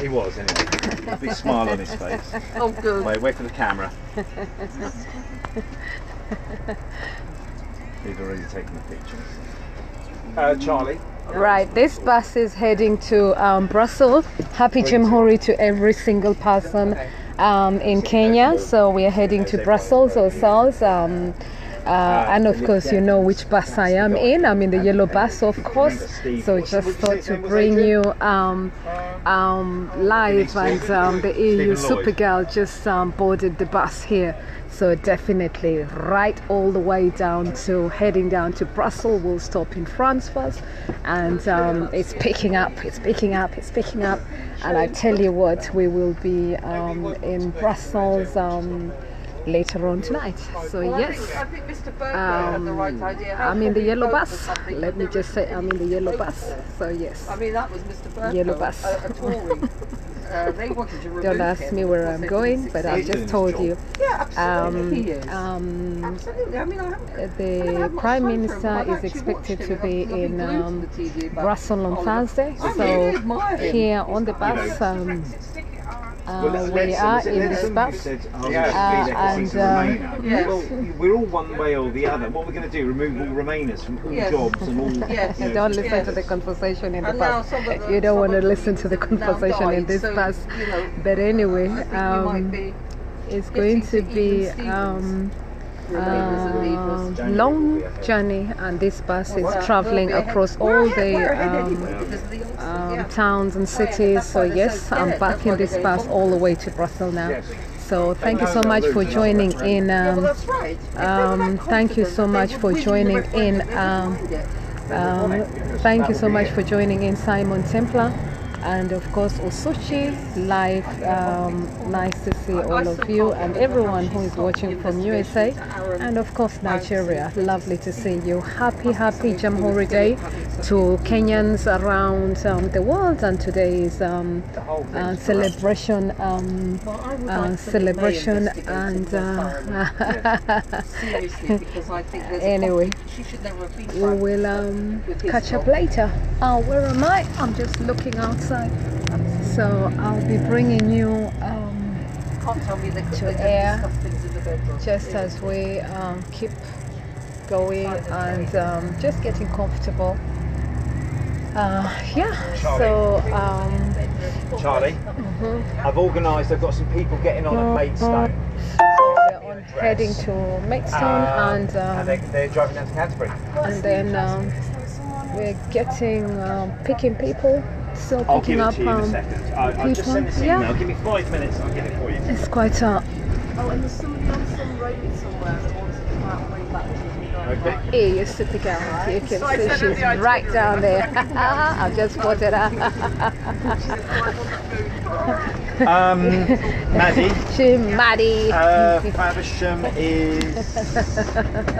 He was anyway. A big smile on his face. Oh, good. Wait for the camera. He's already taken the picture. Charlie. Right, this bus is heading to Brussels. Happy Jamhuri to every single person in Kenya. So we are heading to Brussels ourselves. And of course, you know which bus I am in. I'm in the yellow bus, of course. So just thought to bring you live. And the EU Supergirl just boarded the bus here. So definitely right all the way down to heading down to Brussels. We'll stop in France first, and it's picking up. And I tell you what, we will be in Brussels later on tonight. So yes, I'm in the yellow bus. Let me just say I'm in the yellow bus. So yes, I mean, that was Mr. Burke, yellow bus. They wanted to Don't ask me where I'm going, but I've just told you. Yeah, absolutely. He is. Absolutely. I mean, the Prime Minister is expected to be in Brussels on Thursday. So here on the bus, we are in this bus, and we're all one way or the other. What we're going to do, remove all Remainers from all jobs and all. Don't listen to the conversation in the bus. You don't want to listen to the conversation in this bus. But anyway, it's going to be long journey, and this bus is traveling across all the towns and cities. So yes, I'm back in this bus all the way to Brussels now. So thank you so much for joining in. Thank you so much for joining in. Thank you so much for joining in, Simon Templar. And of course Osuchi live. Nice to see all of you and everyone who is watching from USA, and of course Nigeria. Lovely to see you. Happy Jamhuri Day to Kenyans around the world, and today is celebration and anyway, we will catch up later. Where am I? I'm just looking outside. So I'll be bringing you to air just as we keep going and just getting comfortable. So Charlie, I've organised. I've got some people getting on at Maidstone. We're on heading to Maidstone, and they're driving down to Canterbury. And then we're getting picking people. Still picking up people. I'll just send this email. Give me 5 minutes. I'll get it for you. It's quite Oh, and there's somebody on some road somewhere that wants to come out and bring back to me. Here, you're super girl. You can see she's right down there. I've just spotted her. Maddie. Maddie. Faversham is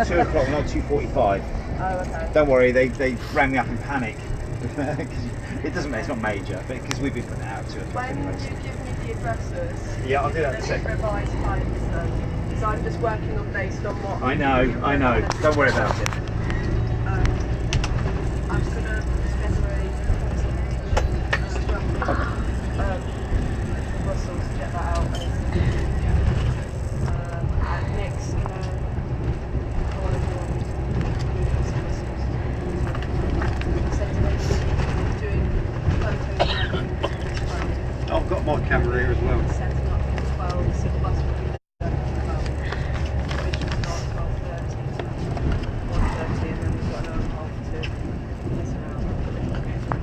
2 o'clock, not 2:45. Oh, okay. Don't worry, they rang me up in panic. It doesn't matter, it's not major, but because we've been putting it out at 2 o'clock anyway. When you give me the addresses, yeah, I'll do that in a second. Revised times, because I'm just working on based on what. I know. Don't worry about it. I'm just gonna Brussels to get that out. And next, I've got my camera here as well. setting up as well, so the bus will be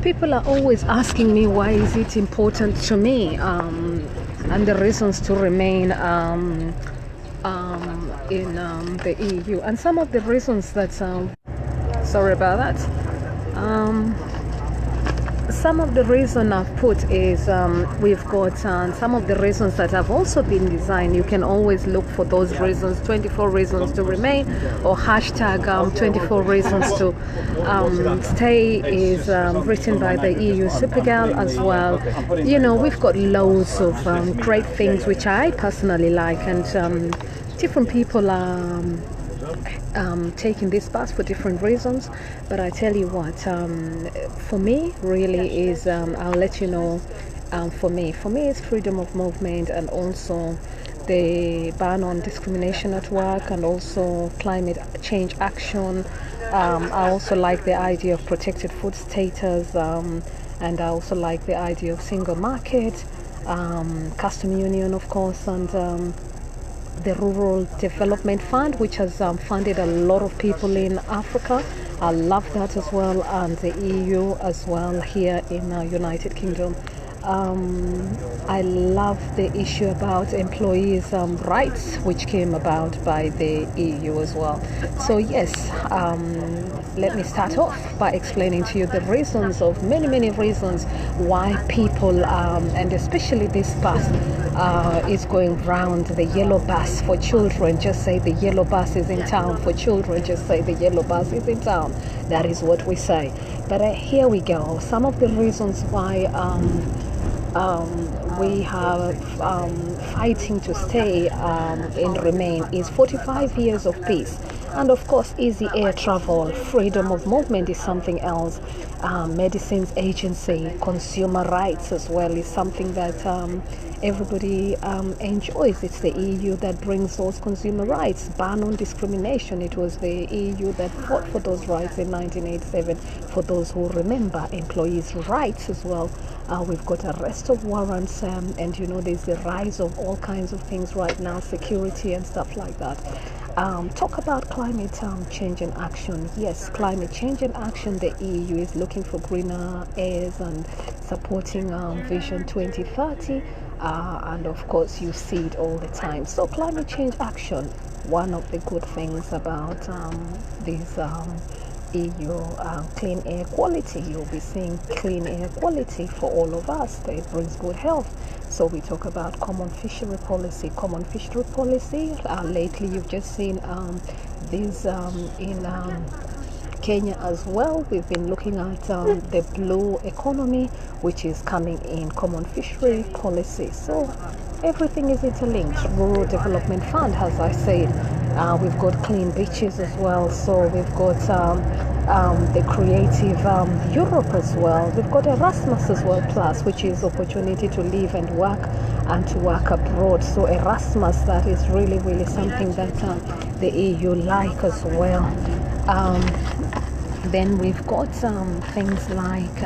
People are always asking me why is it important to me, and the reasons to remain in the EU, and some of the reasons that sorry about that. Some of the reason I've put is we've got some of the reasons that have also been designed. You can always look for those reasons, 24 reasons to remain, or hashtag 24 reasons to stay is written by the EU Supergirl as well. You know, we've got loads of great things which I personally like, and different people are taking this bus for different reasons. But I tell you what, for me, really is I'll let you know. For me, it's freedom of movement, and also the ban on discrimination at work, and also climate change action. I also like the idea of protected food status, and I also like the idea of single market, custom union, of course, and the Rural Development Fund, which has funded a lot of people in Africa. I love that as well, and the EU as well here in United Kingdom. I love the issue about employees' rights, which came about by the EU as well. So yes, let me start off by explaining to you the reasons of many reasons why people, and especially this bus, is going round, the yellow bus for children. Just say the yellow bus is in town for children. Just say the yellow bus is in town. That is what we say. But here we go. Some of the reasons why we have fighting to stay and remain is 45 years of peace, and of course easy air travel. Freedom of movement is something else. Medicines Agency, consumer rights as well is something that everybody enjoys. It's the EU that brings those consumer rights. Ban on discrimination, it was the EU that fought for those rights in 1987, for those who remember. Employees' rights as well. We've got arrest of warrants, and you know, there's the rise of all kinds of things right now, security and stuff like that. Talk about climate change and action. Yes, climate change and action. The EU is looking for greener airs and supporting Vision 2030, and of course you see it all the time. So climate change action, one of the good things about these EU clean air quality. You'll be seeing clean air quality for all of us. It brings good health. So we talk about common fishery policy. Common fishery policy. Lately, you've just seen these in Kenya as well. We've been looking at the blue economy, which is coming in. Common fishery policy. So everything is interlinked. Rural Development Fund, as I said. We've got clean beaches as well. So we've got the creative Europe as well. We've got Erasmus as well, plus, which is opportunity to live and work, and to work abroad. So Erasmus, that is really something that the EU like as well. Then we've got things like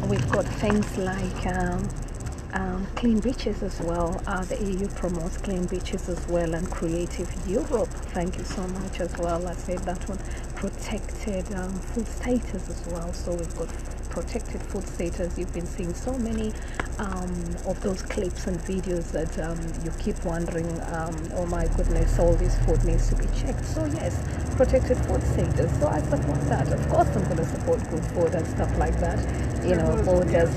we've got things like clean beaches as well. The EU promotes clean beaches as well, and creative Europe. Thank you so much as well. I said that one. Protected food status as well. So we've got protected food status. You've been seeing so many of those clips and videos that you keep wondering, oh my goodness, all this food needs to be checked. So yes, protected food status. So I support that. Of course I'm going to support good food and stuff like that. You know, borders,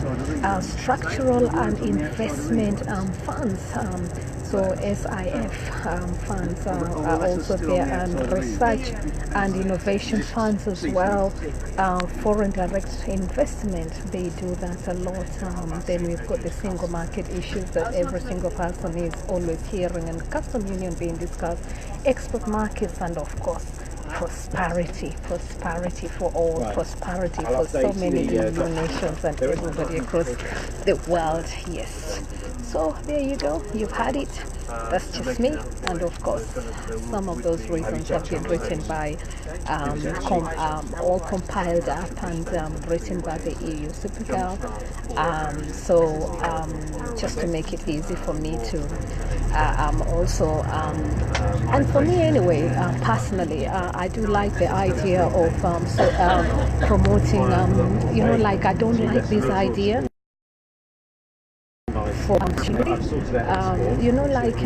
structural and investment funds. So SIF funds are also there, and research and innovation funds as well. Foreign direct investment, they do that a lot. Then we've got the single market issues that every single person is always hearing, and custom union being discussed, export markets, and of course prosperity for all, right. Prosperity for so many EU nations and everybody across the world. Yes. So there you go, you've had it. That's just me, and of course some of those reasons have been written by all compiled up and written by the EU Supergirl. Just to make it easy for me to also and for me anyway, personally, I do like the idea of promoting you know, like, I don't like this idea for you know, like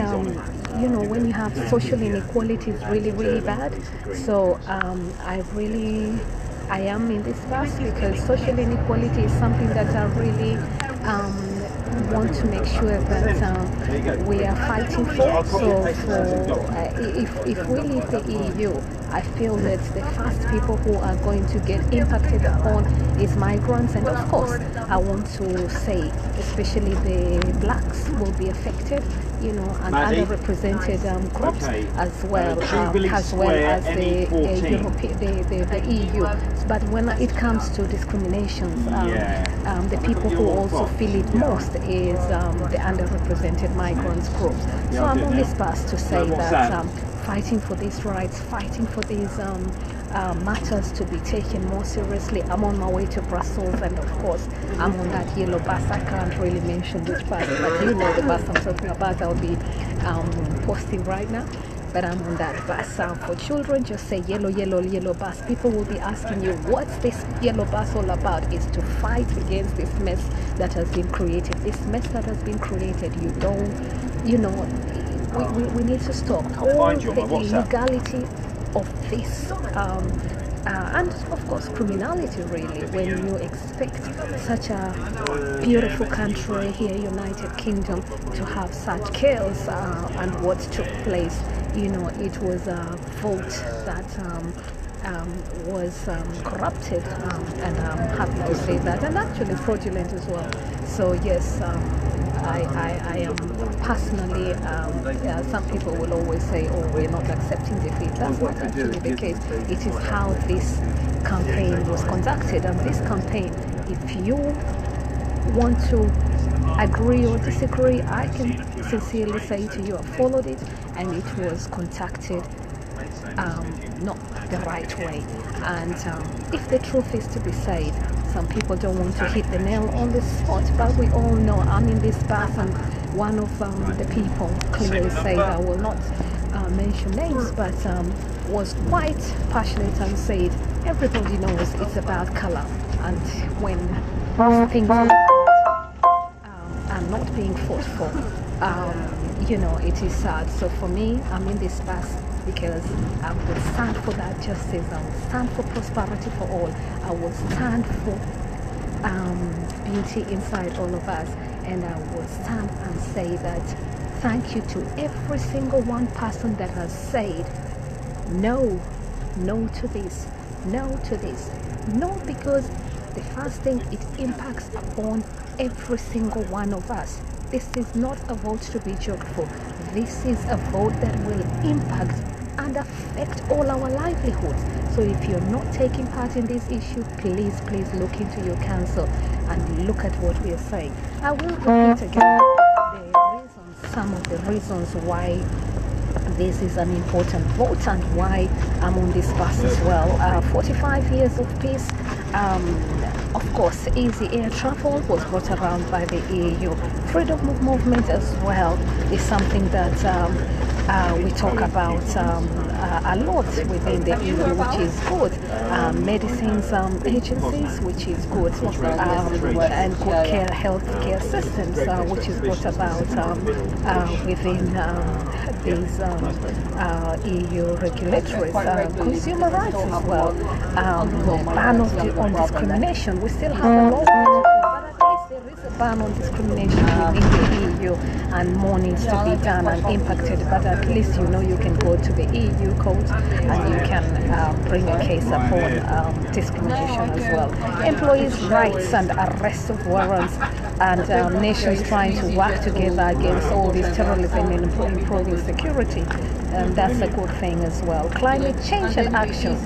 you know, when you have social inequality, is really bad. So I am in this class because social inequality is something that I really want to make sure that we are fighting for. So if we leave the EU, I feel that the first people who are going to get impacted upon is migrants, and of course I want to say especially the blacks will be affected, you know, and underrepresented groups as well as the EU. But when it comes to discriminations, the people who also feel it most is the underrepresented migrants groups. So I'm on this bus to say that fighting for these rights, fighting for these matters to be taken more seriously. I'm on my way to Brussels, and of course I'm on that yellow bus. I can't really mention which bus, but you know the bus I'm talking about. I'll be posting right now. But I'm on that bus. For children, just say yellow, yellow, yellow bus. People will be asking you, what's this yellow bus all about? Is to fight against this mess that has been created. This mess that has been created, you know, we need to stop all the illegality of this and of course criminality, really, when you expect such a beautiful country here, United Kingdom, to have such chaos. And what took place, you know, it was a vote that was corrupted, and I'm happy to say that, and actually fraudulent as well. So yes, I am personally, some people will always say, oh, we're not accepting defeat. That's not actually the case. It is how this campaign was conducted. And this campaign, if you want to agree or disagree, I can sincerely say to you, I followed it, and it was conducted not the right way. And if the truth is to be said, some people don't want to hit the nail on the spot, but we all know, I'm in this bus, and one of the people clearly said, I will not mention names, but was quite passionate and said, everybody knows it's about color, and when things are not being fought for, you know, it is sad. So for me, I'm in this bus because I will stand for that justice, I will stand for prosperity for all, I will stand for beauty inside all of us, and I will stand and say that thank you to every single one person that has said no, no to this, no to this, no, because the first thing, it impacts upon every single one of us. This is not a vote to be joked for. This is a vote that will impact and affect all our livelihoods. So if you're not taking part in this issue, please look into your council and look at what we are saying. I will repeat again some of the reasons why this is an important vote and why I'm on this bus as well. 45 years of peace. Of course, easy air travel was brought around by the EU. Freedom of movement as well is something that we talk about a lot within the EU, which is good. Medicines agencies, which is good, and good health care systems, which is brought about within these EU regulatories. Consumer rights as well. Ban on discrimination. We still have a lot, but at least there is a ban on discrimination in the EU, and more needs to be done and impacted. But at least you know you can go to the EU court and you can bring a case upon discrimination as well. Employees' rights and arrest of warrants, and nations trying to work together against all this terrorism and improving security. And that's a good thing as well. Climate change and action,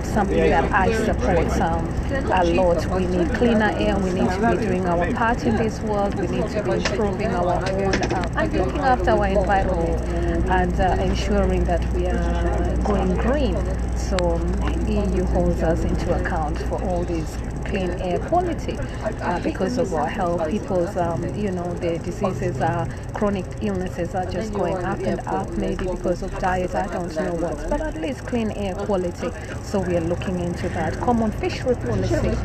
something that I support a lot. We need cleaner air, we need to be doing our part in this world, we need to be improving our own and looking after our environment and ensuring that we are going green. So EU holds us into account for all these clean air quality because of our health. People's, you know, the diseases, chronic illnesses are just going up and up, maybe because of diet, I don't know what, but at least clean air quality. So we are looking into that. Common fishery policy,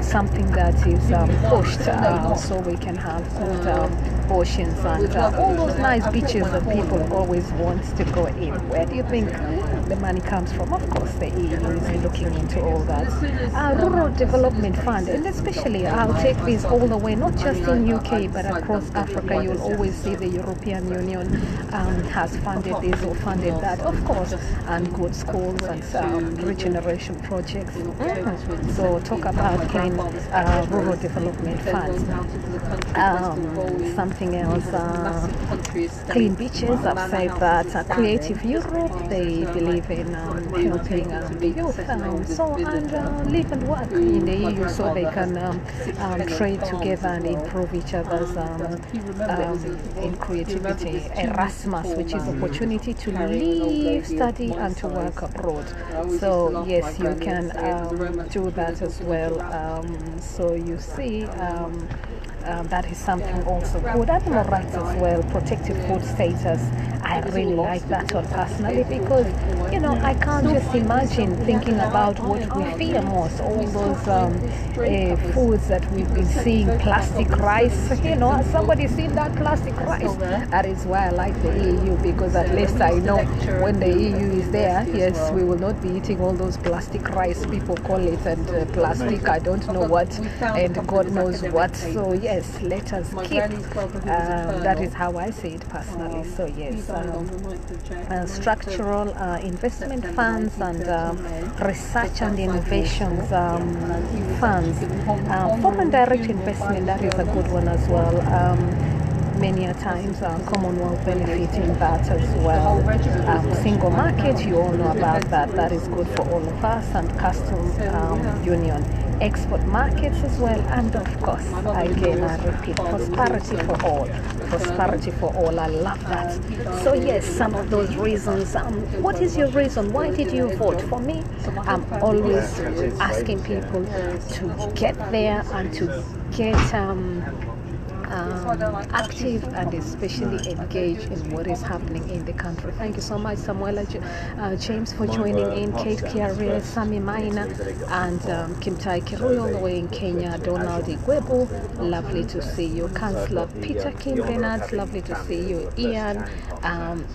something that is pushed so we can have good oceans and all those nice beaches that people always want to go in. Where do you think the money comes from. Of course, the EU is looking into all that. Rural Development Fund, and especially I'll take this all the way, not just in UK but across Africa. You'll always see the European Union has funded this or funded that, of course, and good schools and regeneration projects. So talk about clean rural development funds. Something else, clean beaches. I've said that. Creative Europe, they believe in helping the youth and live and work in the EU so they can trade together and improve each other's in creativity. Erasmus, which is opportunity to live, study and to work abroad. So yes, you can do that as well. So you see, that is something also good. Animal rights as well, protected food status. I really like that one personally because, you know, I can't just imagine thinking about what we fear most, all those foods that we've been seeing, plastic rice. You know, has somebody seen that plastic rice? That is why I like the EU, because at least I know when the EU is there, yes, we will not be eating all those plastic rice people call it, and plastic, I don't know what, and God knows what. So yes, let us keep, that is how I see it personally. So yes, structural investment funds and research and innovations funds. Foreign direct investment, that is a good one as well. Many a times Commonwealth benefiting that as well. Single market, you all know about that. That is good for all of us, and customs union. Export markets as well, and of course, again I repeat, prosperity for all. Prosperity for all, I love that. So yes, some of those reasons. What is your reason? Why did you vote? For me, I'm always asking people to get there and to get active and especially engaged in what is happening in the country. Thank you so much, Samuela James, for joining in, Kate Kiaria, Sami Maina, and Kimtai Kirui all the way in Kenya, Donald Igwebu, lovely to see you, Councillor Peter Kim Bernard, lovely to see you, Ian,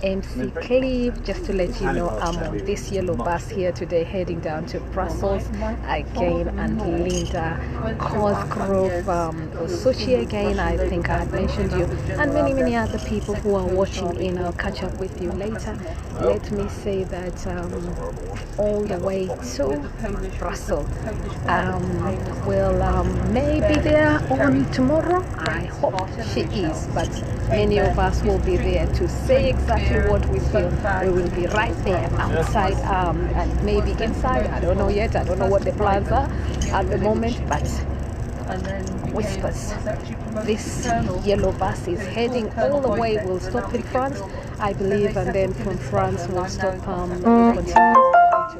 MC Cleve, just to let you know, I'm on this yellow bus here today heading down to Brussels again, and Linda Cosgrove, Osuchi again, I think I had mentioned you, and many other people who are watching in. I'll catch up with you later. Let me say that all the way to Brussels. Will May be there on tomorrow? I hope she is, but many of us will be there to say exactly what we feel. We will be right there outside and maybe inside. I don't know yet. I don't know what the plans are at the moment, but whispers. This yellow bus is heading all the way. We'll stop in France, I believe, and then from France we'll stop continue to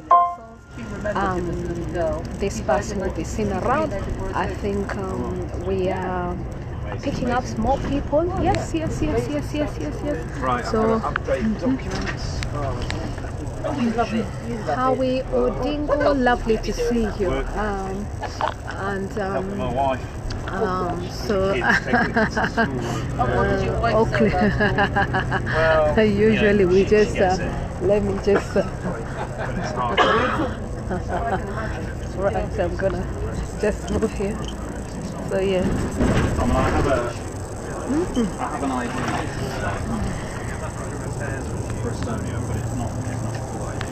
Brussels. This bus will be seen around. I think we are picking up small people. Yes. Right, so documents. Howie Odingo, lovely to see you. Helping my wife. So Okay. Well, usually we just let me just right, so I'm gonna just move here. So yeah, I have an idea for Estonia, but it's not full idea.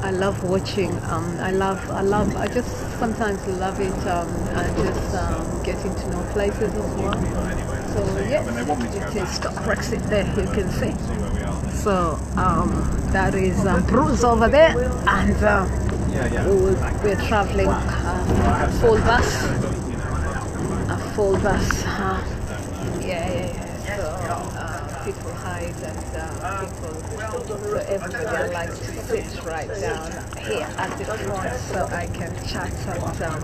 I love watching. I just sometimes love it. And just getting to know places as well. So yes, it is stop Brexit there. You can see. So that is Bruce over there, and we're traveling a full bus. So people hide and people. So everybody likes to sit right down here at the front, so I can chat and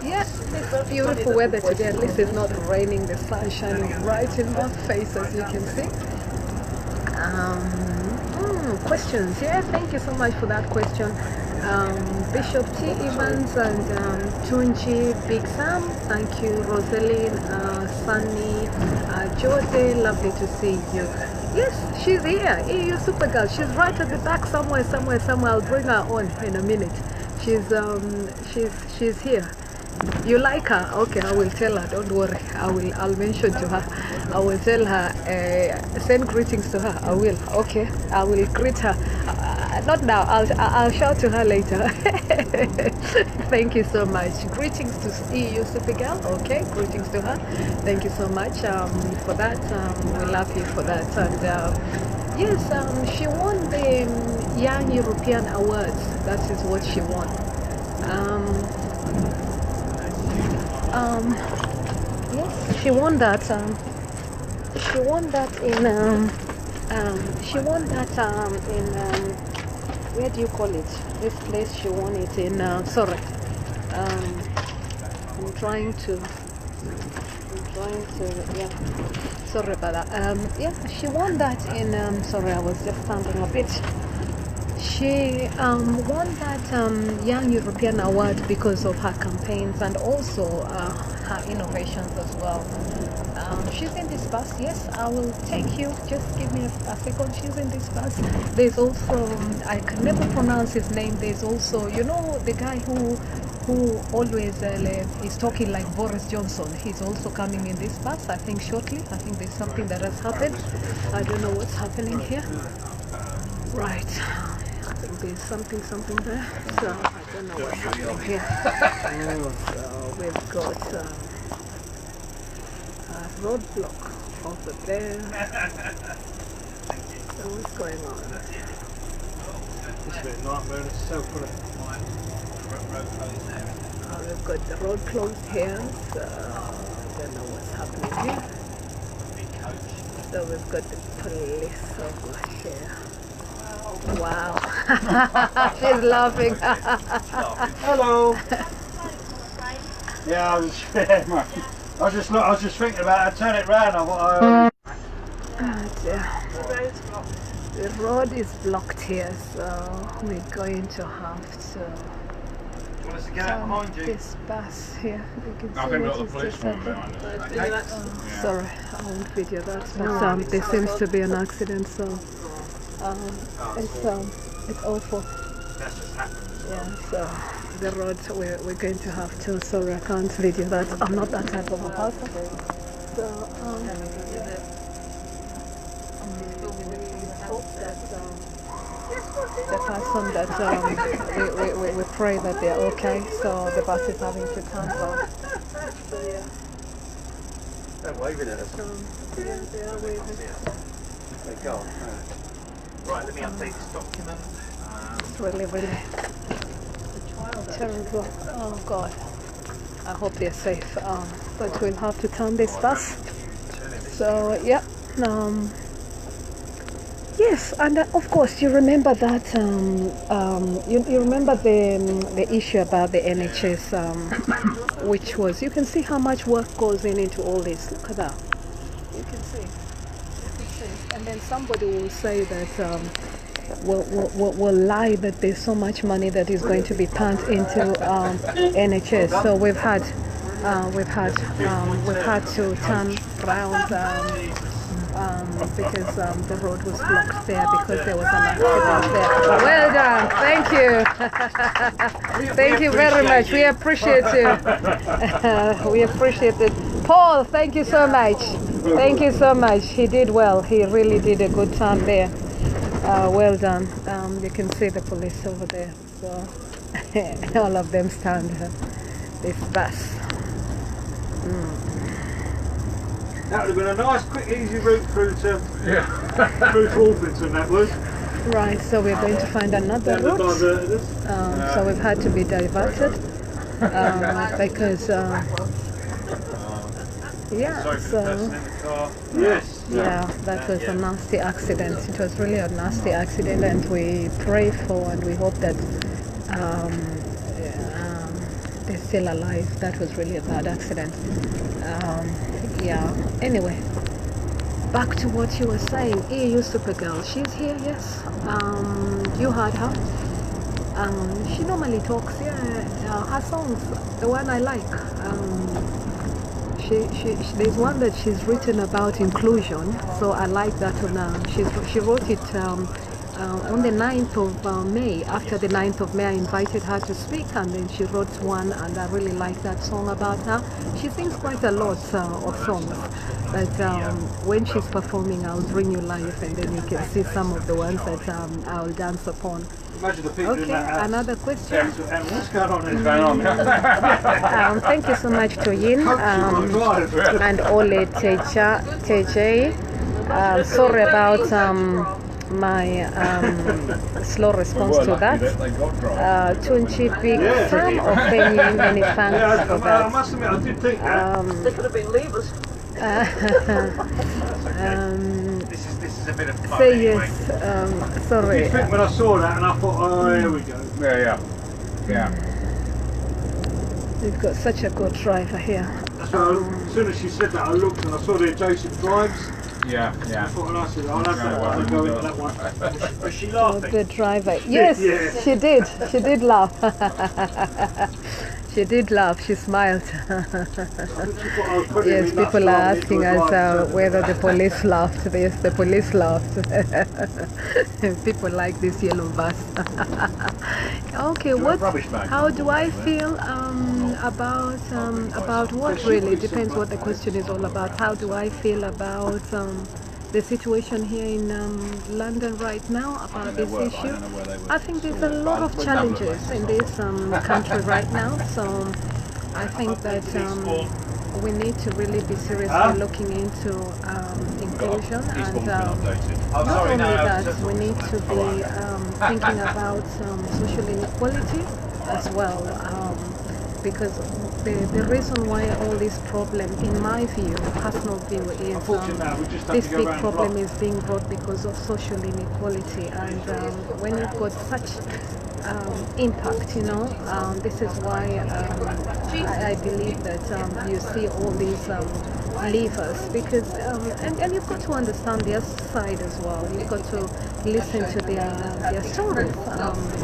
it's beautiful weather today. At least it's not raining. The sun shining right in my face, as you can see. Questions? Yeah, thank you so much for that question. Bishop T. Evans and Tunji, Big Sam, thank you. Rosaline, Sunny, Jode, lovely to see you. Yes, she's here. EU Supergirl. She's right at the back somewhere. I'll bring her on in a minute. She's here. You like her? Okay, I will tell her. Don't worry. I'll mention to her. I will tell her. Send greetings to her. I will. Okay, I will greet her. Not now. I'll shout to her later. Thank you so much. Greetings to EU Supergirl. Okay, greetings to her. Thank you so much for that. We love you for that. And yes, she won the Young European Awards. That is what she won. Yes, she won that. She won that in. Where do you call it? This place she won it in. Sorry. I'm trying to. Yeah. Sorry about that. Yeah, she won that in. Sorry, I was just standing a bit. She won that Young European Award because of her campaigns and also her innovations as well. She's in this bus. Yes, I will take you. Just give me a second. She's in this bus. There's also, I can never pronounce his name. There's also, you know, the guy who always is talking like Boris Johnson. He's also coming in this bus, I think shortly. I think there's something that has happened. I don't know what's happening here. Right. I think there's something there. So I don't know what's happening here. So we've got a roadblock over there. So what's going on? It's a bit nightmare and it's so full of We've got the road closed here, so I don't know what's happening here. So we've got the police over here. Wow. She's laughing. Hello. Yeah, I was just thinking about it. I turned it round. I thought The road is blocked here, so we're going to have to. get out behind you. This bus here, you can see I think we've got what the is police this one happening. behind us. Sorry, I won't video that. But there seems to be an accident, so it's awful. That's just happened. Yeah, so the road we're going to have to. Sorry, I can't video that. I'm not that type of a person. So hope that the person that we pray that they're okay. So the bus is having to turn back. So yeah. They're waving at us. Yeah, they are waving. They go. Right, let me update this document. It's really terrible. Oh God. I hope they're safe. But we'll have to turn this bus. So yeah. Yes, and of course you remember that. You remember the issue about the NHS, which was, you can see how much work goes into all this. Look at that. You can see. And then somebody will say that. Will lie that there's so much money that is going to be pumped into NHS. So we've had to turn around because the road was blocked there because there was an accident there. Well done, thank you, thank you very much. We appreciate you. We appreciate it. Paul, thank you so much. Thank you so much. He did well. He really did a good turn there. Well done. You can see the police over there. So all of them stand this bus. That would have been a nice, quick, easy route through to Orpington, that was. Right, so we're going to find another route. So we've had to be diverted because yeah, that was a nasty accident. It was really a nasty accident, and we pray for and we hope that they're still alive. That was really a bad accident. Yeah, anyway, back to what you were saying. EU Supergirl, she's here, yes. You heard her. She normally talks, yeah. Her songs, the one I like, there's one that she's written about inclusion, so I like that one. She wrote it on the 9th of May. After the 9th of May, I invited her to speak, and then she wrote one, and I really like that song about her. She sings quite a lot of songs, but when she's performing, I'll bring you live, and then you can see some of the ones that I'll dance upon. Imagine the people in Okay, that house. another question. What's going on? What's going on? Thank you so much to Yin and Ole Teje. Sorry about my slow response to that. Tunchi Big fan of Penny, many thanks for I that. must admit, I did think that. They could have been levers. This is a bit of fun. Say anyway. yes, sorry. I did think when I saw that, and I thought, oh, here we go. Yeah. We've got such a good driver here. That's why as soon as she said that, I looked and I saw the adjacent drives. Yeah. I thought, and I said, I'll have that one and go into that one. Was she Oh, laughing? good driver. Yes, Yeah. she did. She did laugh. She did laugh. She smiled. Yes, people are asking us whether the police laughed. Yes, the police laughed. People like this yellow bus. Okay, what? How do I feel about what really? Depends what the question is all about. How do I feel about the situation here in London right now about this issue? I think there's a lot of challenges in this country right now. So I think that we need to really be seriously looking into inclusion, and not only that, we need to be thinking about social inequality as well, because the reason why all this problem, in my view, personal view, is this big problem is being brought because of social inequality, and when you've got such impact, you know, this is why I believe that you see all these levers, because and you've got to understand their side as well. You've got to listen to their stories.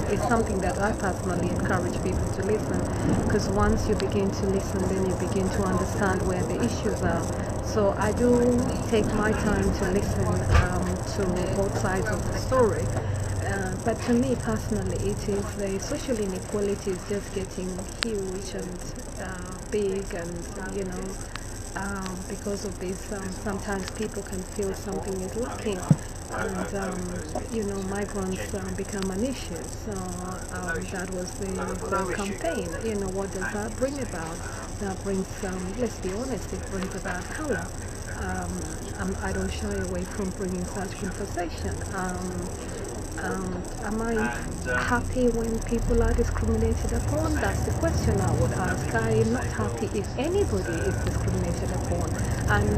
It's something that I personally encourage people to listen, because once you begin to listen, then you begin to understand where the issues are. So I do take my time to listen to both sides of the story. But to me personally, it is the social inequality is just getting huge and big, and you know, because of this, sometimes people can feel something is lacking, and you know, migrants become an issue. So that was the campaign. You know, what does that bring about? That brings, let's be honest, it brings about colour. I don't shy away from bringing such conversation. Am I happy when people are discriminated upon? That's the question I would ask. I am not happy if anybody is discriminated upon. And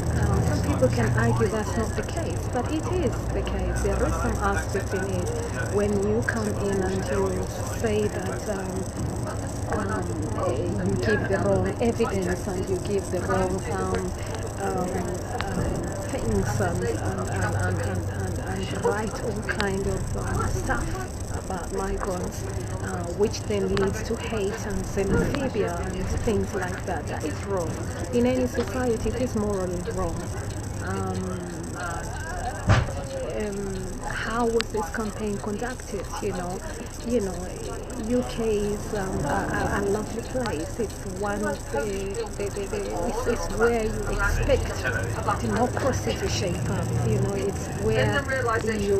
some people can argue that's not the case, but it is the case. There is some aspect in it when you come in and you say that you give the wrong evidence and you give the wrong things and write all kind of stuff about migrants, which then leads to hate and xenophobia and things like that. That is wrong. In any society, it is morally wrong. How was this campaign conducted? You know, UK is a lovely place. It's one of it's where you expect democracy to shape up. You know, it's where you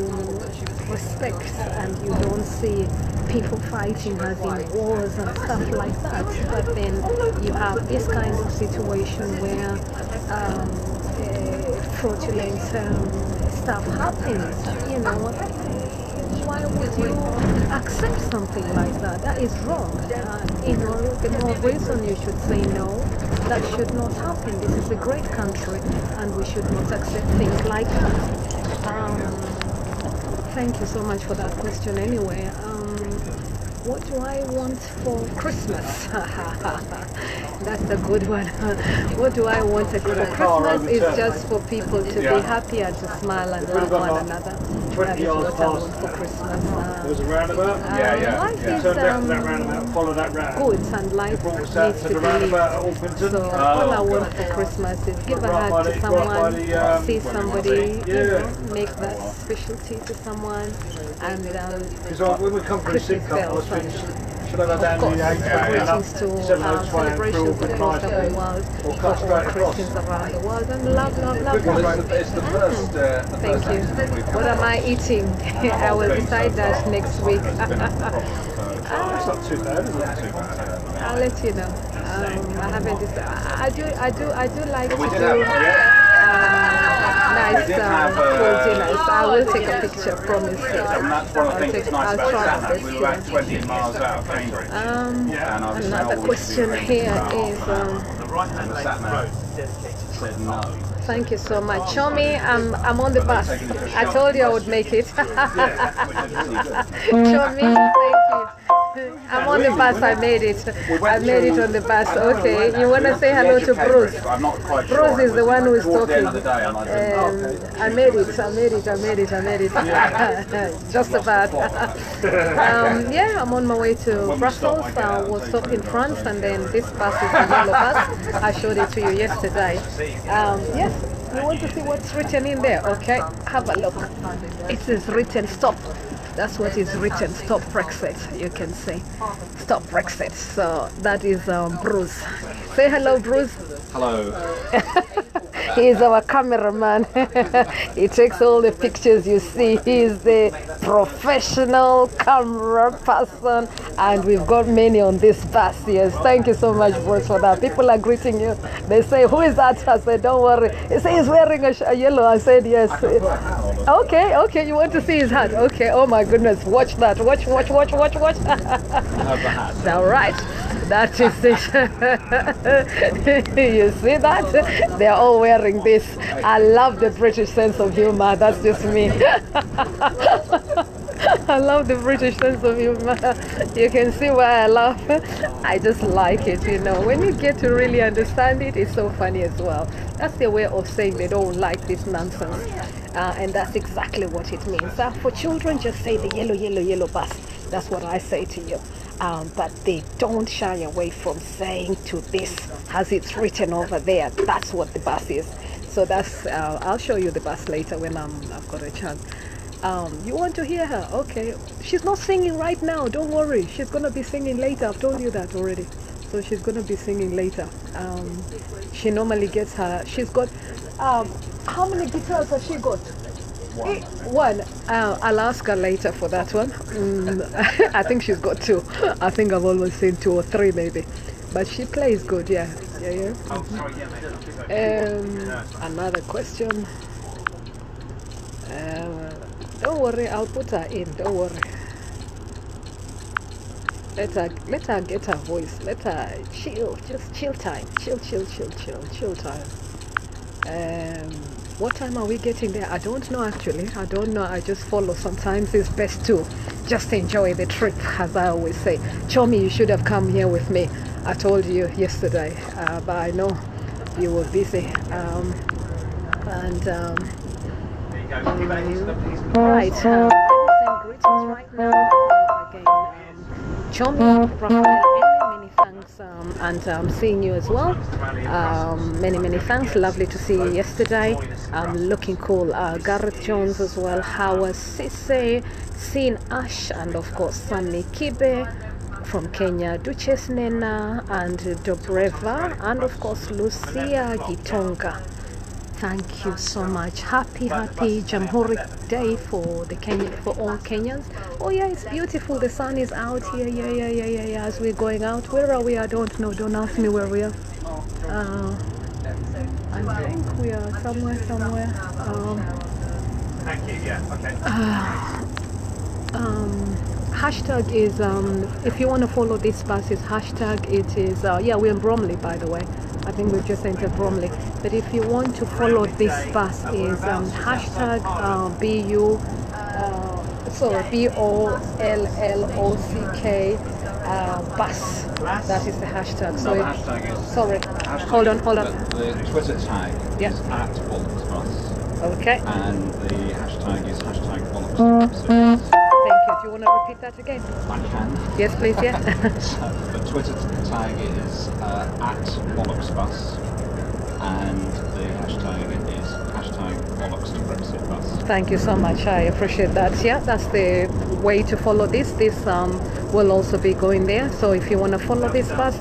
respect and you don't see people fighting as in wars and stuff like that. But then you have this kind of situation where fraudulent stuff happens. You know, why would you accept something like that? That is wrong. You know, the more reason you should say no, that should not happen. This is a great country and we should not accept things like that. Thank you so much for that question anyway. What do I want for Christmas? That's a good one. What do I want for Christmas? It's just for people to be happy and to smile and love one another. That is what I want for Christmas. There's a roundabout. Life is Turn that roundabout, follow that route. good and life needs to be lived. So all I want for Christmas is give a hug to someone, see somebody, make that specialty to someone, and Because when we come from Christmas bells and should I go down of course, the greetings to celebrations across the whole world for all Christians around the world, and love. It's the first. Thank you. What am I eating? I will decide that next week. It's not too bad, is it? I'll let you know. I haven't decided. I do like to do nice full dinners. I will take a picture, promise you. That's one of the things nice I'll about try Sat my Nav. We were about 20 miles out of Cambridge. Another question here is. And the Sat Nav said no. Thank you so much. Show me, I'm on the bus. I told you I would make it. Show me, thank you. I'm on the bus, I made it. I made it on the bus. Okay, you want to say hello to Bruce? I'm not quite sure. Bruce is the one who is talking. I I made it. Just about. Yeah, I'm on my way to Brussels. We'll stop in France, and then this bus is the yellow bus. I showed it to you yesterday. Yes, you want to see what's written in there? Okay, have a look. It is written stop. That's what is written. Stop Brexit. You can say stop Brexit. So that is Bruce. Say hello, Bruce. Hello. He is our cameraman. He takes all the pictures you see. He is the professional camera person, and we've got many on this bus. Yes, thank you so much, Bruce, for that. People are greeting you. They say, "Who is that?" I said, "Don't worry." He said, "He's wearing a yellow." I said, "Yes." Okay. You want to see his hat? Okay. Oh my goodness, watch that. Watch. All right. That is it. You see that? They're all wearing this. I love the British sense of humor. That's just me. I love the British sense of humor. You can see why I laugh. I just like it, you know. When you get to really understand it, it's so funny as well. That's their way of saying they don't like this nonsense. And that's exactly what it means. For children, just say the yellow bus. That's what I say to you. But they don't shy away from saying to this, as it's written over there. That's what the bus is. So that's. I'll show you the bus later when I've got a chance. You want to hear her? Okay. She's not singing right now. Don't worry. She's gonna be singing later. I've told you that already. So she's gonna be singing later. She normally gets her. She's got. How many guitars has she got? One. I'll ask her later for that one. I think she's got two. I think I've always seen 2 or 3 maybe. But she plays good, yeah. Another question. Don't worry, I'll put her in. Don't worry. Let her get her voice. Let her chill. Just chill time. Chill time. What time are we getting there? I don't know actually. I don't know. I just follow. Sometimes it's best to just enjoy the trip, as I always say. Chomi, you should have come here with me. I told you yesterday, but I know you were busy. Right. Send greetings right now. Again, Chomi, Rafael, many thanks, and seeing you as well. Many thanks. Lovely to see you yesterday. Looking cool. Gareth Jones as well. Howard Sisse, Sin Ash, and of course Sammy Kibe from Kenya, Duchess Nena and Dobreva, and of course Lucia Gitonga. Thank you so much. Happy Jamhuri Day for all Kenyans. Oh yeah, it's beautiful. The sun is out here. Yeah. As we're going out, where are we? I don't know. Don't ask me where we are. I think we are somewhere. Thank you. Yeah. Okay. Hashtag is if you want to follow this bus, is hashtag. It is we're in Bromley, by the way. I think we've just entered Bromley. But if you want to follow this bus, is hashtag BU So BOLLOCK bus. That is the hashtag. So No, the hashtag is. sorry. Hashtag Hold on. The Twitter tag Yeah. is @BollocksBus, Okay. and the hashtag is #BollocksBus. Thank you. Do you want to repeat that again? I can. Yes, please. Yeah. So the Twitter tag is @BollocksBus, and the hashtag is #BollocksBus. Thank you so much. I appreciate that. Yeah, that's the way to follow this. This will also be going there. So if you want to follow this bus,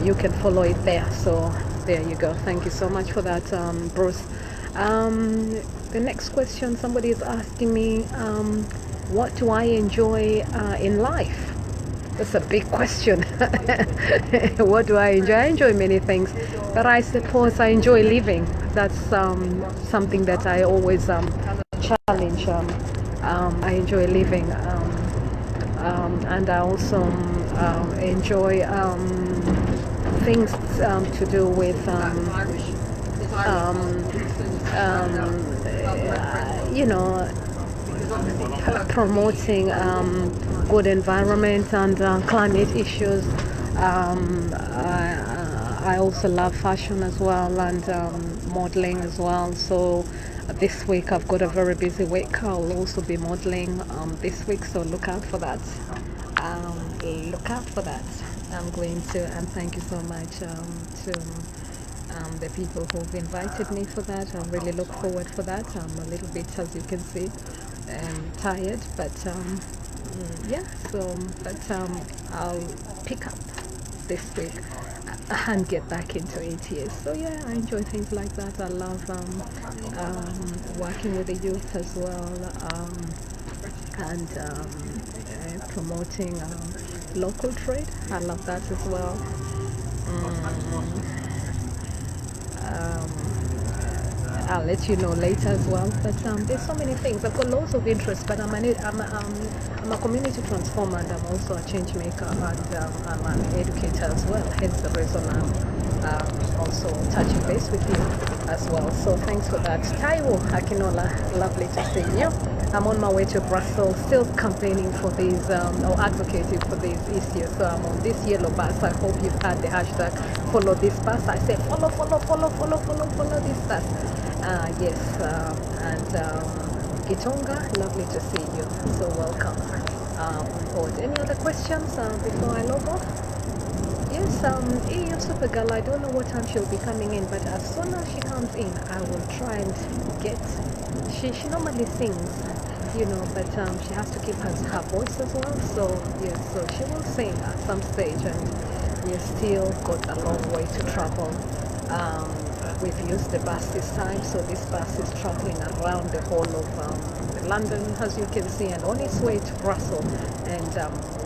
you can follow it there. So there you go. Thank you so much for that, Bruce. The next question, somebody is asking me, what do I enjoy in life? That's a big question. What do I enjoy? I enjoy many things, but I suppose I enjoy living. That's something that I always challenge. I enjoy living, and I also enjoy things to do with you know, promoting good environment and climate issues. I also love fashion as well, and modeling as well. So this week I've got a very busy week. I'll also be modeling this week, so look out for that. Look out for that. I'm going to, and thank you so much to the people who've invited me for that. I really look forward for that. I'm a little bit, as you can see, tired, but yeah. So, but I'll pick up this week and get back into ATS. So yeah, I enjoy things like that. I love working with the youth as well, and promoting local trade. I love that as well. I'll let you know later as well. But there's so many things. I've got loads of interest, but I'm a community transformer, and I'm also a change maker, and I'm an educator as well. Hence the reason I'm also touching base with you as well. So thanks for that. Taiwo Akinola, lovely to see you. I'm on my way to Brussels, still campaigning for these, or advocating for these issues. So I'm on this yellow bus. I hope you've had the hashtag follow this bus. I say follow this bus. Yes, and Gitonga, lovely to see you. So welcome on board. Any other questions before I log off? Yes, EU Supergirl, I don't know what time she'll be coming in, but as soon as she comes in, I will try and get. She normally sings, you know, but she has to keep her voice as well. So yes, so she will sing at some stage, and we've still got a long way to travel. We've used the bus this time, so this bus is traveling around the whole of London, as you can see, and on its way to Brussels. And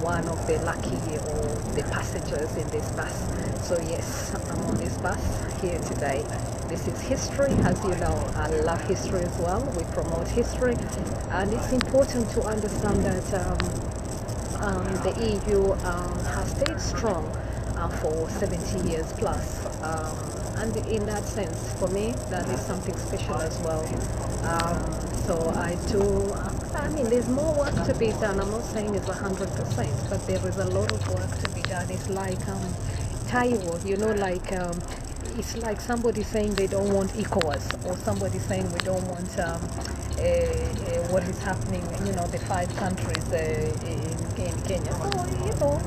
one of the lucky or the passengers in this bus. So yes, I'm on this bus here today. This is history, as you know. I love history as well. We promote history, and it's important to understand that the EU has stayed strong for 70 years plus. And in that sense, for me, that is something special as well. So I mean, there's more work to be done. I'm not saying it's 100%, but there is a lot of work to be done. It's like Taiwo, you know, like it's like somebody saying they don't want ECOWAS, or somebody saying we don't want what is happening, you know, the 5 countries in Kenya. So, you know,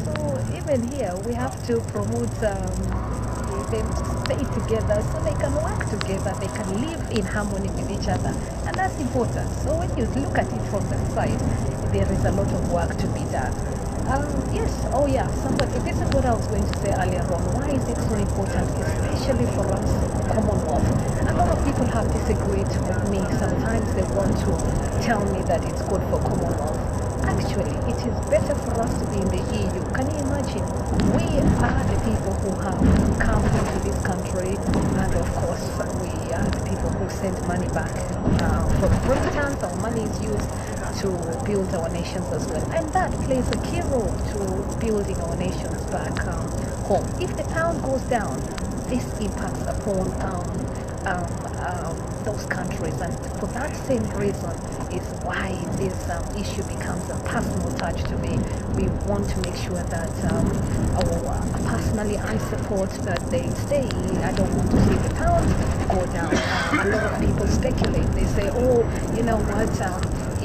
so even here we have to promote them to stay together so they can work together, they can live in harmony with each other, and that's important. So when you look at it from that side, there is a lot of work to be done. Yes, oh yeah, somebody, this is what I was going to say earlier on. Why is it so important, especially for us, Commonwealth? A lot of people have disagreed with me. Sometimes they want to tell me that it's good for Commonwealth. Actually, it is better for us to be in the EU. Can you imagine? We are the people who have come into this country, and of course, we are the people who send money back from returns. Our money is used to build our nations as well, and that plays a key role to building our nations back home. If the pound goes down, this impacts upon those countries. And for that same reason is why this issue becomes a personal touch to me. We want to make sure that, personally, I support that they stay. I don't want to see the pound go down. A lot of people speculate. They say, oh, you know what,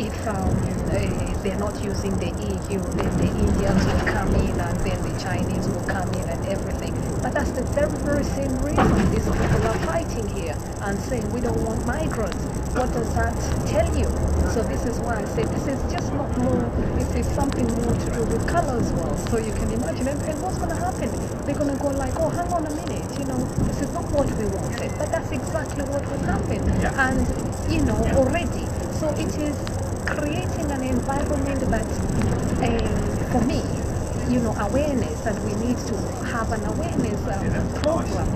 if they're not using the EU, then the Indians will come in and then the Chinese will come in and everything. But that's the very, very same reason these people are fighting here and saying we don't want migrants. What does that tell you? So this is why I say this is just not more, it is something more to do with color as well. So you can imagine, and what's going to happen? They're going to go like, oh, hang on a minute, you know, this is not what we wanted. But that's exactly what will happen. Yeah. And, you know, already. So it is creating an environment that, for me, you know, awareness, and we need to have an awareness program,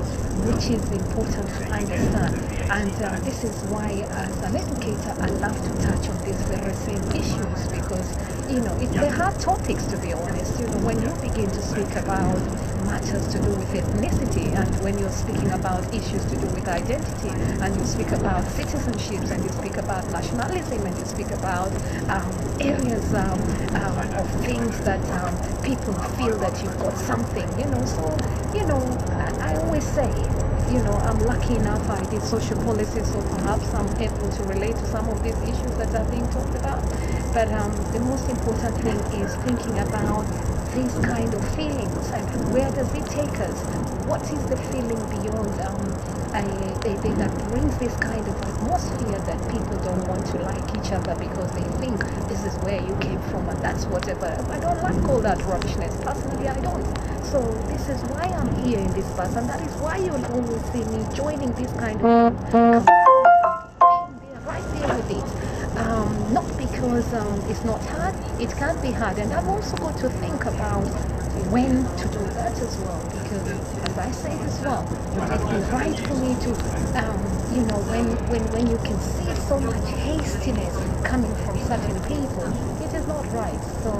which is important to understand. And this is why, as an educator, I love to touch on these very same issues, because, you know, they're hard topics, to be honest. You know, when you begin to speak about matters to do with ethnicity, and when you're speaking about issues to do with identity, and you speak about citizenships, and you speak about nationalism, and you speak about areas of things that people feel that you've got something, you know. So, you know, I always say, you know, I'm lucky enough I did social policy, so perhaps I'm able to relate to some of these issues that are being talked about. But the most important thing is thinking about these kind of feelings and where does it take us? What is the feeling beyond that brings this kind of atmosphere that people don't want to like each other because they think this is where you came from and that's whatever. I don't like all that rubbishness. Personally, I don't. So this is why I'm here in this bus, and that is why you'll always see me joining this kind of being there, right there with it. Not because it's not hard, it can be hard, and I've also got to think about when to do that as well, because as I say as well, it would be right for me to, you know, when you can see so much hastiness coming from certain people, it is not right. So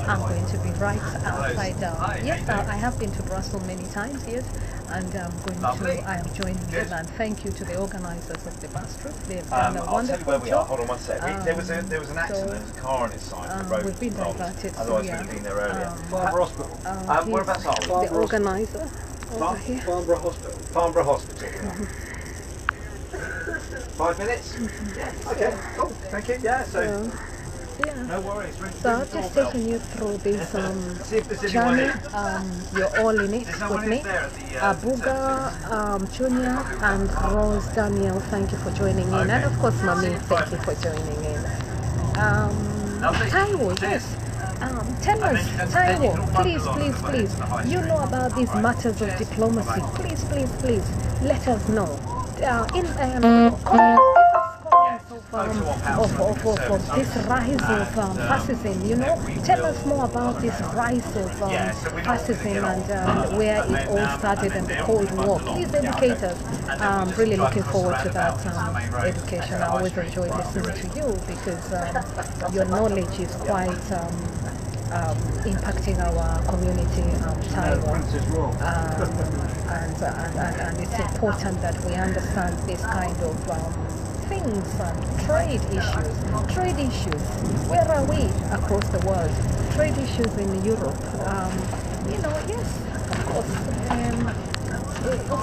I'm going to be right outside. Yes, I have been to Brussels many times, yes, and I am joining you. And thank you to the organisers of the bus trip. They've done a I'll tell you wonderful where we are. job. Hold on one sec. There was an accident. There was a car on its side. The road We've been blocked. diverted, so Otherwise, yeah. we'd have been there earlier. Farnborough Hospital. Whereabouts are we? The organiser over here. Farnborough Hospital. Farnborough Hospital. 5 minutes? Yeah. Okay. Cool. Thank you. Yeah. So. Yeah. No worries. So I've just taken you through this See if there's anyone journey. in. You're all in it There's no with one in me. there at the. Abuga, Junior, and Rose Daniel, thank you for joining in. Okay. And of course, Mami, thank you for joining in. Taiwo, yes. Tell us, Taiwo, please, you know about these matters of diplomacy. Please, let us know. Comments of this rise of fascism, you know, tell us more about this rise of fascism and where it all started and the Cold War. Please educate us. I'm really looking forward to that education. I always enjoy listening to you because your knowledge is quite impacting our community, Taiwan. And it's important that we understand this kind of things and trade issues. Where are we across the world? Trade issues in Europe. You know, yes, of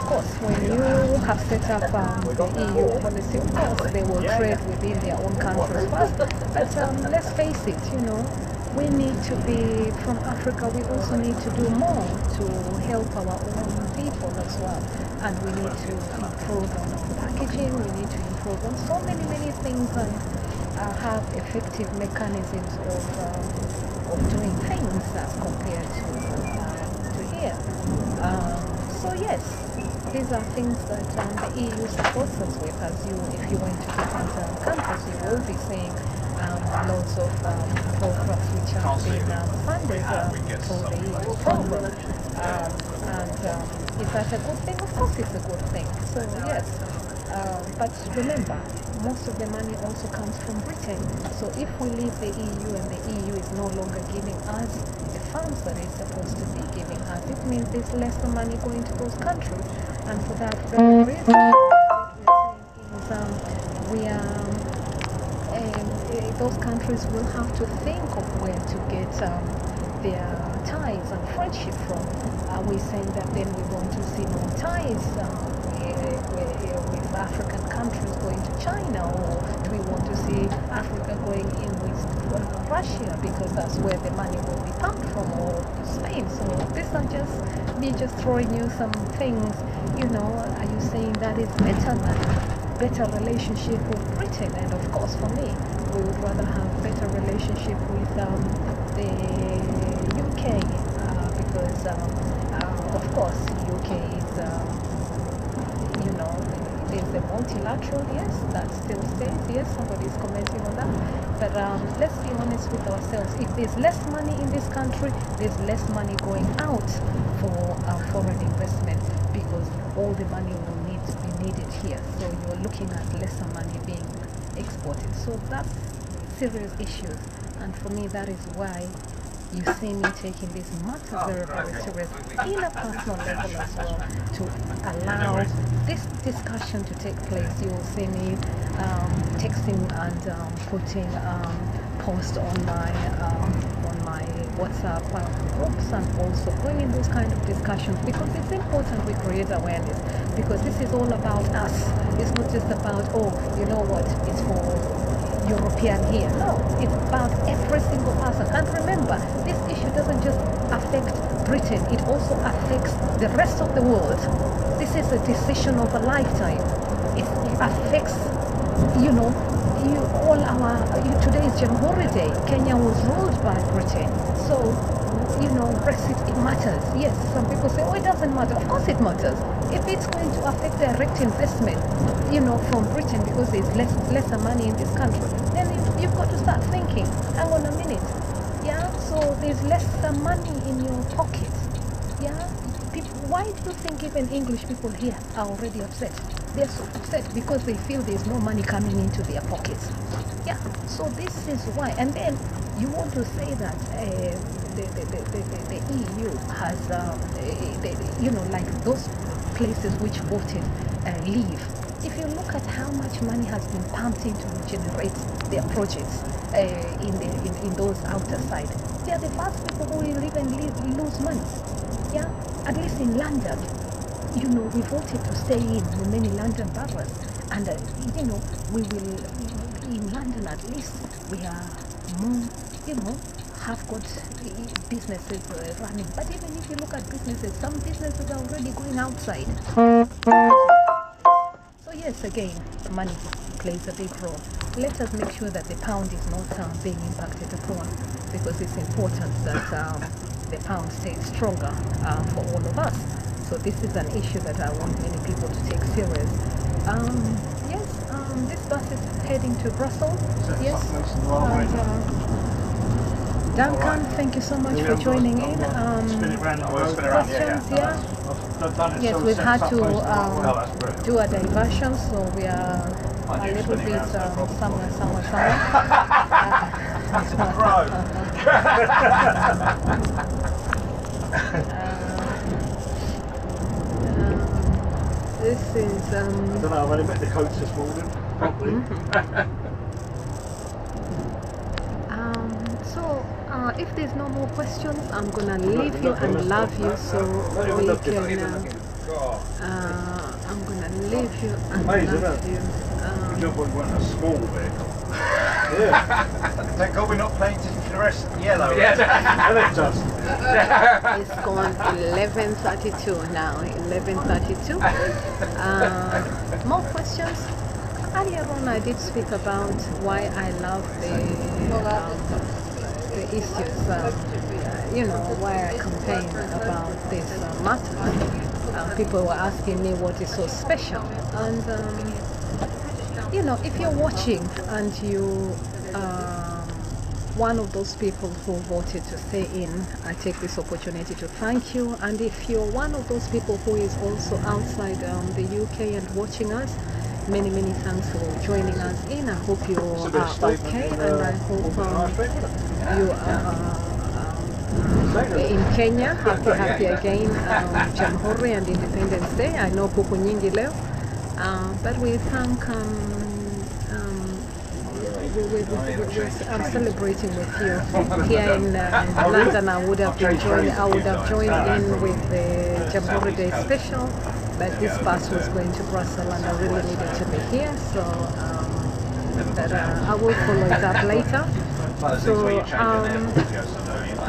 course, when you have set up the EU policy, of course, they will trade within their own countries first. But let's face it, you know, we need to be, from Africa, we also need to do more to help our own people as well. And we need to improve on packaging, we need to improve on so many things and have effective mechanisms of doing things as compared to here. So yes, these are things that the EU supports us with. If you went to different countries, you will be seeing loads of programs which have been funded for the EU program. Is that a good thing? Of course it's a good thing. So yes, but remember, most of the money also comes from Britain. So if we leave the EU and the EU is no longer giving us the funds that it's supposed to be giving us. It means there's less money going to those countries. And for that very reason, what we're saying is we are those countries will have to think of where to get their ties and friendship from. Are we saying that then we want to see more ties with African countries going to China, or do we want to see Africa going in with Russia because that's where the money will be pumped from, or Spain? So these are just me just throwing you some things. Are you saying that is better relationship with Britain? And of course, for me, we would rather have better relationship with the UK because of course UK is there's a multilateral, yes, that still stays, yes, somebody's commenting on that, but let's be honest with ourselves. If there's less money in this country, there's less money going out for foreign investment, because all the money will need to be needed here, so you're looking at lesser money being exported. So that's serious issues, and for me that is why you see me taking this matter very, very serious in a personal level as well, to allow this discussion to take place. You will see me texting and putting posts on my WhatsApp groups, and also bringing those kind of discussions, because it's important we create awareness, because this is all about us. It's not just about, oh, you know what, it's for European here. No, it's about every single person. And remember, this issue doesn't just affect Britain, it also affects the rest of the world. This is a decision of a lifetime. It affects, today is Jamhuri Day. Kenya was ruled by Britain. So, Brexit, it matters. Yes, some people say, oh, it doesn't matter. Of course it matters. If it's going to affect direct investment, from Britain, because there's lesser money in this country, then you've got to start thinking, hang on a minute, yeah, so there's lesser money in your pocket, yeah. Why do you think even English people here are already upset? They're so upset because they feel there's no money coming into their pockets, yeah. So this is why. And then you want to say that the EU has, like those places which voted leave. If you look at how much money has been pumped in to generate their projects in those outer side, they are the first people who will even lose money. Yeah, at least in London, we voted to stay in many London boroughs, and we will in London at least we are more, have got businesses running. But even if you look at businesses, some businesses are already going outside. So yes, again, money plays a big role. Let us make sure that the pound is not being impacted upon, because it's important that the pound stays stronger for all of us. So this is an issue that I want many people to take serious. Yes, this bus is heading to Brussels. Yes. Duncan, thank you so much for joining in. Questions, yeah? Yes, we've had to do a diversion, so we are a little bit somewhere. This is... I don't know, I've only met the coach this morning, probably. If there's no more questions, I'm gonna leave you and love you, so we can. I'm gonna leave you and love you. Good job we weren't a small vehicle. Yeah. Thank God we're not playing to fluorescent yellow. It's gone 11:32 now. 11:32. More questions? Earlier on, I did speak about why I love the issues, why I campaign about this matter. People were asking me what is so special, and if you're watching and you one of those people who voted to stay in, I take this opportunity to thank you. And if you're one of those people who is also outside the UK and watching us, many thanks for joining us in. I hope you are okay, and I hope you are in Kenya. Happy again, Jamhuri and Independence Day. I know kuku nyingi leo, but we thank I'm celebrating with you here in London. I would have joined in with the Jamhuri Day special, but this bus was going to Brussels and I really needed to be here, so but I will follow it up later. So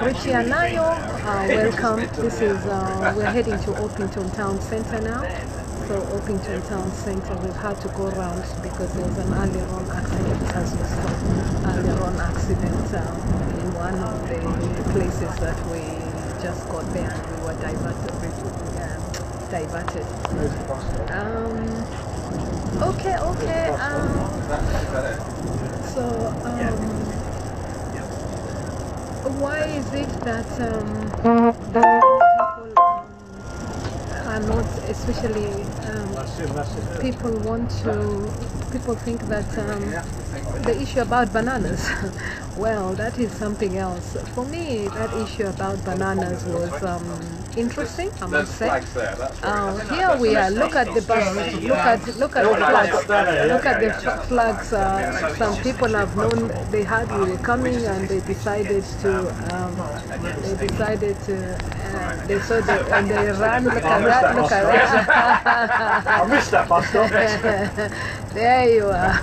Richie Anayo, welcome. This is we're heading to Orpington Town Centre now. So Orpington Town Centre, we've had to go around because there was an earlier on accident, as you saw, earlier on accident in one of the places that we just got there and we were diverted. Okay. So why is it that are not, especially people think that the issue about bananas, well, that is something else. For me, that issue about bananas was interesting, I must say. Here we are, look at the bus, look at the flags, some people have known we were coming and they decided to, they saw that and they ran, look at that. I missed that bus stop. There you are.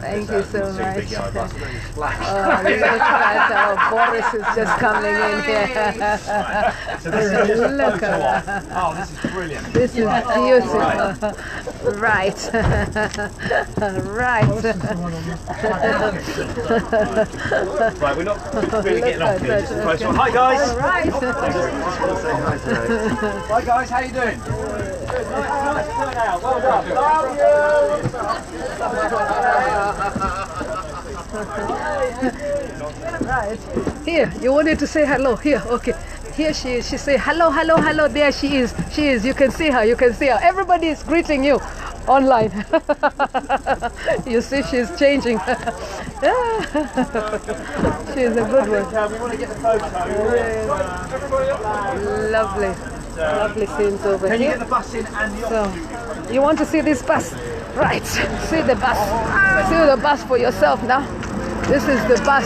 Thank you so much. Oh, look at Boris is just coming in here. Look at that. Oh, this is brilliant. This is beautiful. Right. Right. Right, we're not really getting off here. Just a close one. Hi guys. All right. Hi guys, how you doing? Well done. Right. Here, you wanted to say hello. Here, okay. Here she is. She say hello, hello, hello. There she is. She is. You can see her. You can see her. Everybody is greeting you online. You see, she's changing. She's a good one. We want to get the photo. Lovely. Lovely scenes over Can you here. get the bus in and the So, you want to see this bus? Right. See the bus. See the bus for yourself now. This is the bus.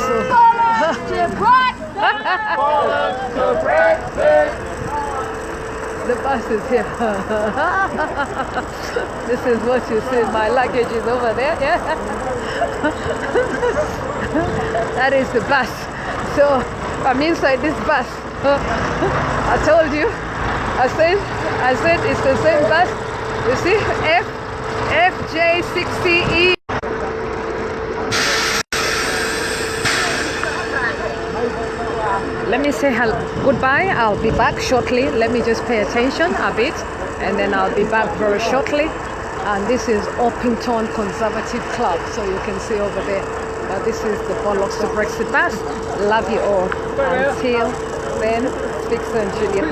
The bus is here. This is what you see. My luggage is over there. Yeah. That is the bus. So I'm inside this bus. I told you. I said it's the same bus. You see, FJ60E. Let me say goodbye. I'll be back shortly. Let me just pay attention a bit and then I'll be back very shortly. And this is Orpington Conservative Club, so you can see over there. But this is the Bollocks to Brexit bus. Love you all. Until then, speak soon, Juliet.